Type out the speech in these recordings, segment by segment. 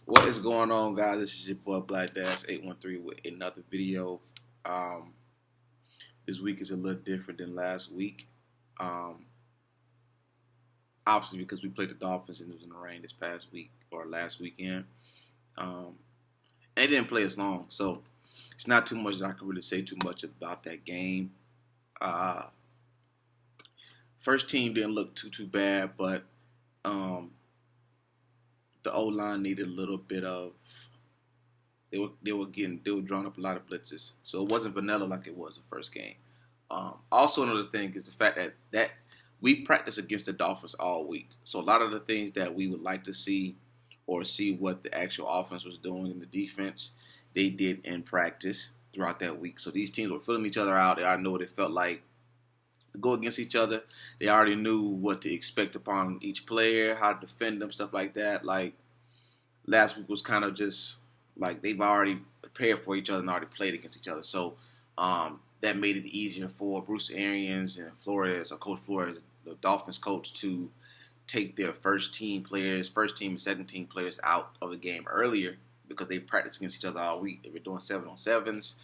What is going on, guys? This is your boy Black Dash 813 with another video. Um, this week is a little different than last week. Um, Obviously, because we played the Dolphins and it was in the rain this past week or last weekend. Um, and they didn't play as long, so it's not too much that I can really say too much about that game. Uh, First team didn't look too bad, but um, the O line needed a little bit of. They were drawing up a lot of blitzes, so it wasn't vanilla like it was the first game. Also, another thing is the fact that we practiced against the Dolphins all week, so a lot of the things that we would like to see or see what the actual offense was doing in the defense, they did in practice throughout that week. So these teams were filling each other out. They already know what it felt like to go against each other. They already knew what to expect upon each player, how to defend them, stuff like that. Like last week was kind of just like they've already prepared for each other and already played against each other. So that made it easier for Bruce Arians and Flores, or Coach Flores, the Dolphins coach, to take their first team and second team players out of the game earlier because they practiced against each other all week. They were doing 7-on-7s,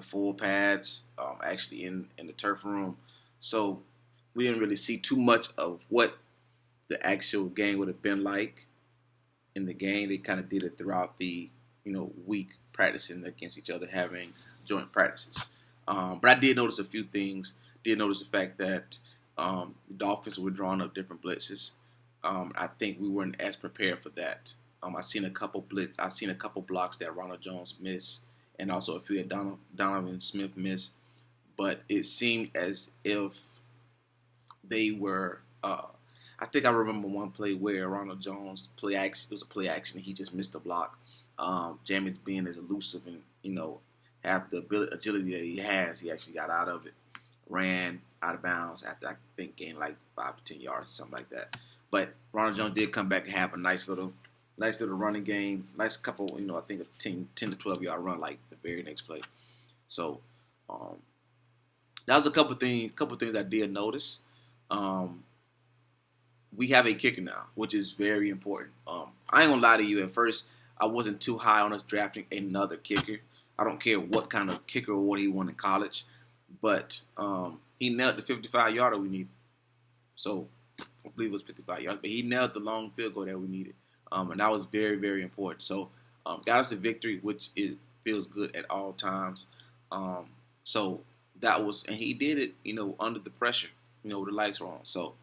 full pads, actually in the turf room. So we didn't really see too much of what the actual game would have been like in the game. They kind of did it throughout the week, practicing against each other, having joint practices. But I did notice a few things. Did notice the fact that the Dolphins were drawing up different blitzes. I think we weren't as prepared for that. I seen a couple blocks that Ronald Jones missed, and also a few that Donovan Smith missed. But it seemed as if they were. I think I remember one play where Ronald Jones it was a play action. And he just missed a block. Jameis being as elusive and have the agility that he has, he actually got out of it, ran out of bounds after I think gained like 5 to 10 yards or something like that. But Ronald Jones did come back and have a nice little running game, nice couple, I think a 10 to 12 yard run like the very next play. So that was a couple things I did notice. We have a kicker now, which is very important. I ain't gonna lie to you. At first, I wasn't too high on us drafting another kicker. I don't care what kind of kicker award he won in college, but he nailed the 55-yarder we needed. So I believe it was 55 yards, but he nailed the long field goal that we needed, and that was very, very important. So got us the victory, which feels good at all times. So that was, and he did it, under the pressure, the lights were on. So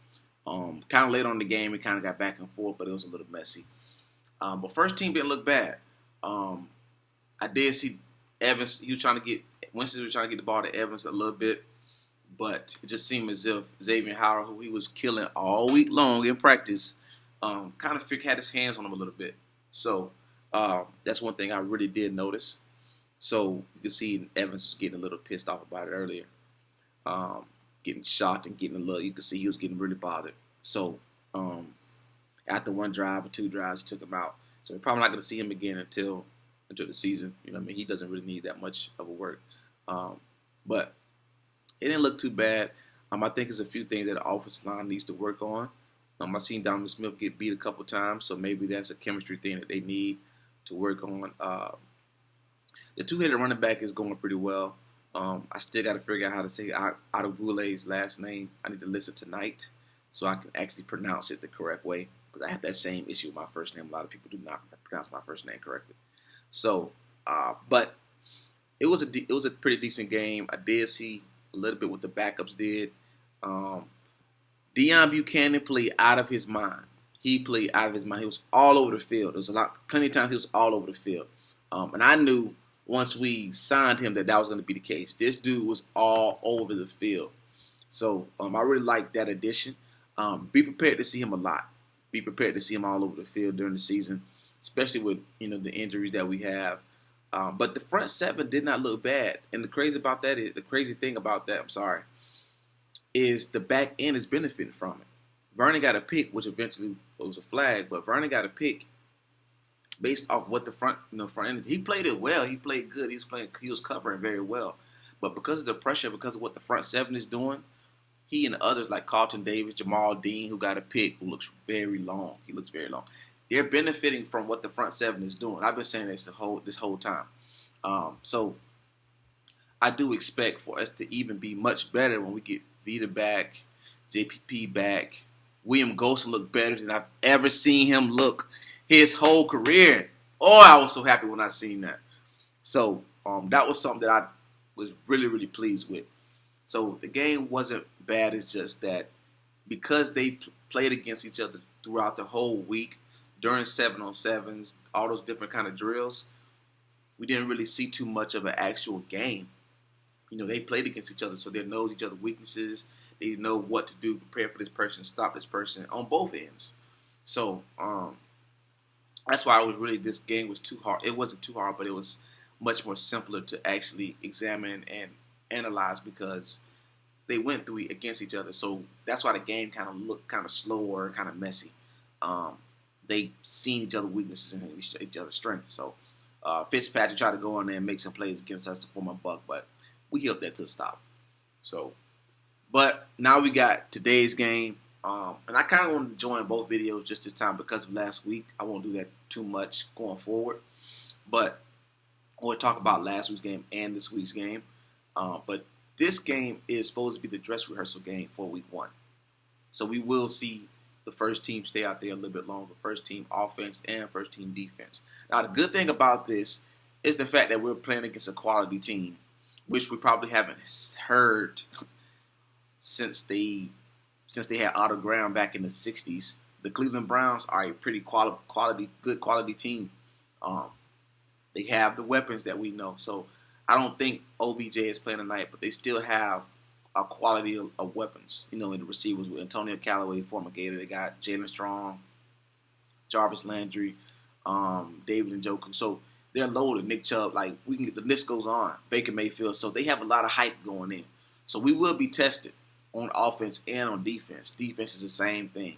kind of late on the game, it kind of got back and forth, but it was a little messy. But first team didn't look bad. I did see Evans. Winston was trying to get the ball to Evans a little bit, but it just seemed as if Xavier Howard, who he was killing all week long in practice, kind of had his hands on him a little bit. So that's one thing I really did notice. So you can see Evans was getting a little pissed off about it earlier, getting shocked and getting a little. You can see he was getting really bothered. So after one drive or two drives, he took him out. So we're probably not going to see him again until the season. He doesn't really need that much of a work. But it didn't look too bad. I think there's a few things that the offensive line needs to work on. I seen Donovan Smith get beat a couple times, so maybe that's a chemistry thing that they need to work on. The two-headed running back is going pretty well. I still got to figure out how to say Adebule's last name. I need to listen tonight so I can actually pronounce it the correct way, because I have that same issue with my first name. A lot of people do not pronounce my first name correctly. So, but it was a pretty decent game. I did see a little bit what the backups did. Deion Buchanan played out of his mind. He played out of his mind. He was all over the field. There was plenty of times he was all over the field. And I knew once we signed him that was going to be the case. This dude was all over the field. So I really like that addition. Be prepared to see him a lot. Be prepared to see him all over the field during the season, especially with the injuries that we have. But the front seven did not look bad. And the crazy thing about that is the back end is benefiting from it. Vernon got a pick, which eventually was a flag, but Vernon got a pick based off what the front end. He played it well. He played good. He was covering very well. But because of the pressure, because of what the front seven is doing, he and others like Carlton Davis, Jamal Dean, who got a pick, who looks very long. He looks very long. they're benefiting from what the front seven is doing. I've been saying this this whole time. So I do expect for us to even be much better when we get Vita back, JPP back. William Ghost look better than I've ever seen him look his whole career. Oh, I was so happy when I seen that. So that was something that I was really, really pleased with. So the game wasn't bad. It's just that because they played against each other throughout the whole week, during 7-on-7s, all those different kind of drills, we didn't really see too much of an actual game. You know, they played against each other, so they know each other's weaknesses. They know what to do, prepare for this person, stop this person on both ends. So that's why this game was too hard. It wasn't too hard, but it was much more simpler to actually examine and analyze because they went through it against each other. So that's why the game kind of looked kind of slower, kind of messy. They seen each other's weaknesses and each other's strengths. So Fitzpatrick tried to go in there and make some plays against us to form a buck, but we held that to a stop. So, but now we got today's game. And I kind of want to join both videos just this time because of last week. I won't do that too much going forward. But we'll talk about last week's game and this week's game. But this game is supposed to be the dress rehearsal game for week 1. So we will see the first team stay out there a little bit longer, first team offense and first team defense. Now, the good thing about this is the fact that we're playing against a quality team, which we probably haven't heard since they had Otto Graham back in the 60s. The Cleveland Browns are a pretty good quality team. They have the weapons that we know. So I don't think OBJ is playing tonight, but they still have a quality of weapons, you know, in the receivers with Antonio Callaway, former Gator. They got Jalen Strong, Jarvis Landry, David Njoku. So they're loaded. Nick Chubb, the list goes on. Baker Mayfield. So they have a lot of hype going in. So we will be tested on offense and on defense. Defense is the same thing.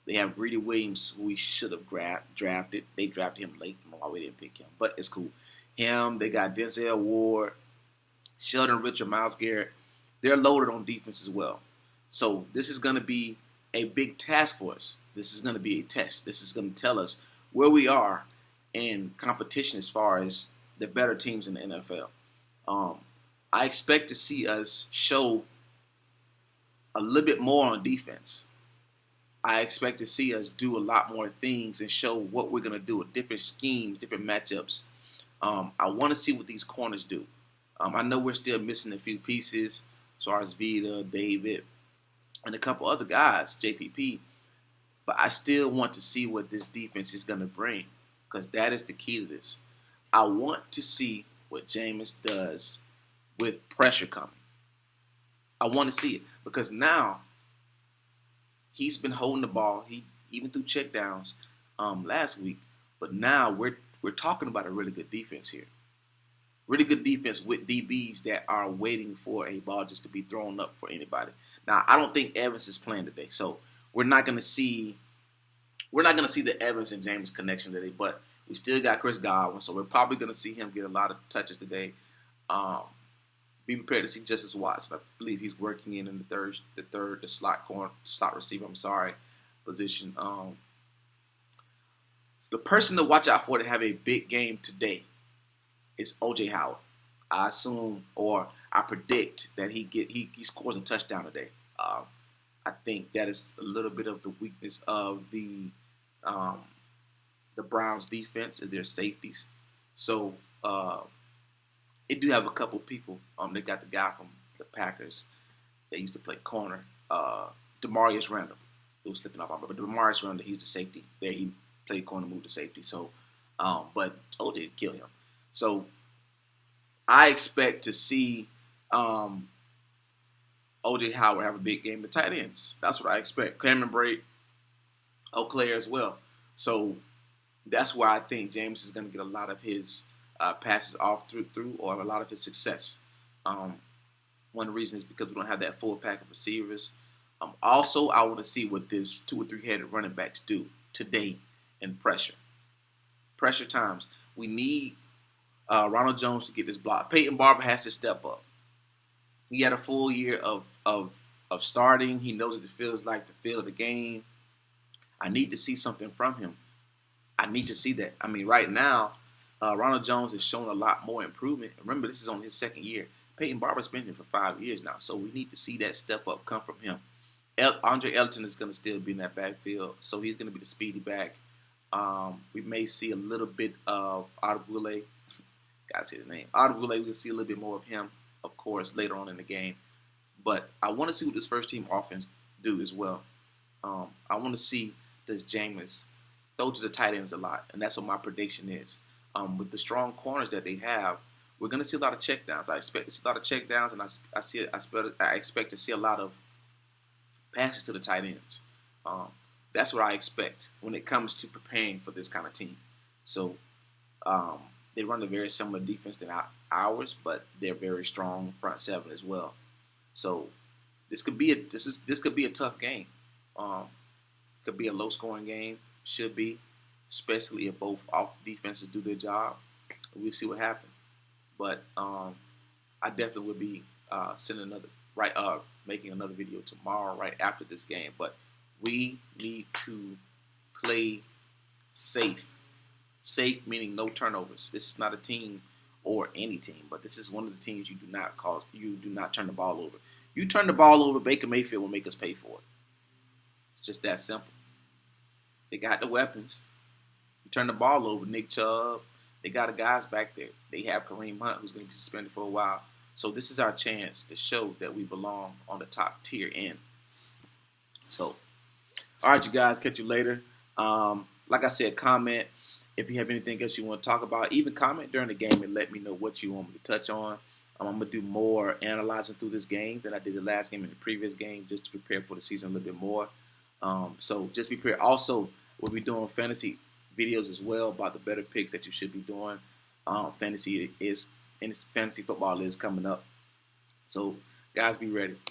They have Greedy Williams, who we should have drafted. They drafted him late. I don't know why we didn't pick him, but it's cool. Him, they got Denzel Ward, Sheldon Richard, Myles Garrett. They're loaded on defense as well. So this is going to be a big task for us. This is going to be a test. This is going to tell us where we are in competition as far as the better teams in the NFL. I expect to see us show a little bit more on defense. I expect to see us do a lot more things and show what we're going to do with different schemes, different matchups. I want to see what these corners do. I know we're still missing a few pieces as far as Vita, David, and a couple other guys, JPP. But I still want to see what this defense is going to bring because that is the key to this. I want to see what Jameis does with pressure coming. I want to see it because now he's been holding the ball. He even threw checkdowns last week, but now we're talking about a really good defense here. Really good defense with DBs that are waiting for a ball just to be thrown up for anybody. Now, I don't think Evans is playing today, so we're not going to see the Evans and James connection today. But we still got Chris Godwin, so we're probably going to see him get a lot of touches today. Be prepared to see Justice Watson. I believe he's working in the slot receiver. Position. The person to watch out for to have a big game today is O.J. Howard. I assume or I predict that he scores a touchdown today. I think that is a little bit of the weakness of the Browns defense is their safeties. So they do have a couple people. They got the guy from the Packers that used to play corner, Demarius Randall. It was slipping off my but Demarius Randall, he's the safety. There he played corner, moved to safety. So, but OJ did kill him. So I expect to see O.J. Howard have a big game with tight ends. That's what I expect. Cameron Brate, Eau Claire as well. So that's why I think James is going to get a lot of his passes off through or a lot of his success. One of the reasons is because we don't have that full pack of receivers. Also, I want to see what this 2 or 3 headed running backs do today in pressure. Pressure times. We need Ronald Jones to get this block. Peyton Barber has to step up. He had a full year of starting. He knows what it feels like to feel the game. I need to see something from him. I need to see that. I mean, right now, Ronald Jones has shown a lot more improvement. Remember, this is on his second year. Peyton Barber's been here for 5 years now, so we need to see that step up come from him. Andre Ellington is going to still be in that backfield, so he's going to be the speedy back. We may see a little bit of Adebule. Gotta say his name. Adebule, we'll see a little bit more of him, of course, later on in the game. But I want to see what this first team offense do as well. I want to see does Jameis throw to the tight ends a lot, and that's what my prediction is. With the strong corners that they have, we're going to see a lot of checkdowns. I expect to see a lot of checkdowns, and I expect to see a lot of passes to the tight ends. That's what I expect when it comes to preparing for this kind of team. So they run a very similar defense than ours, but they're very strong front seven as well. So this could be a tough game. Could be a low scoring game. Should be, especially if both off defenses do their job. We'll see what happens. But I definitely would be making another video tomorrow right after this game. But we need to play safe. Safe meaning no turnovers. This is not a team or any team, but this is one of the teams you do not turn the ball over. You turn the ball over, Baker Mayfield will make us pay for it. It's just that simple. They got the weapons. You turn the ball over, Nick Chubb. They got the guys back there. They have Kareem Hunt, who's going to be suspended for a while. So this is our chance to show that we belong on the top tier end. So, all right, you guys. Catch you later. Like I said, comment if you have anything else you want to talk about. Even comment during the game and let me know what you want me to touch on. I'm going to do more analyzing through this game than I did the last game and the previous game, just to prepare for the season a little bit more. So just be prepared. Also, we'll be doing fantasy videos as well about the better picks that you should be doing. Fantasy football is coming up. So guys, be ready.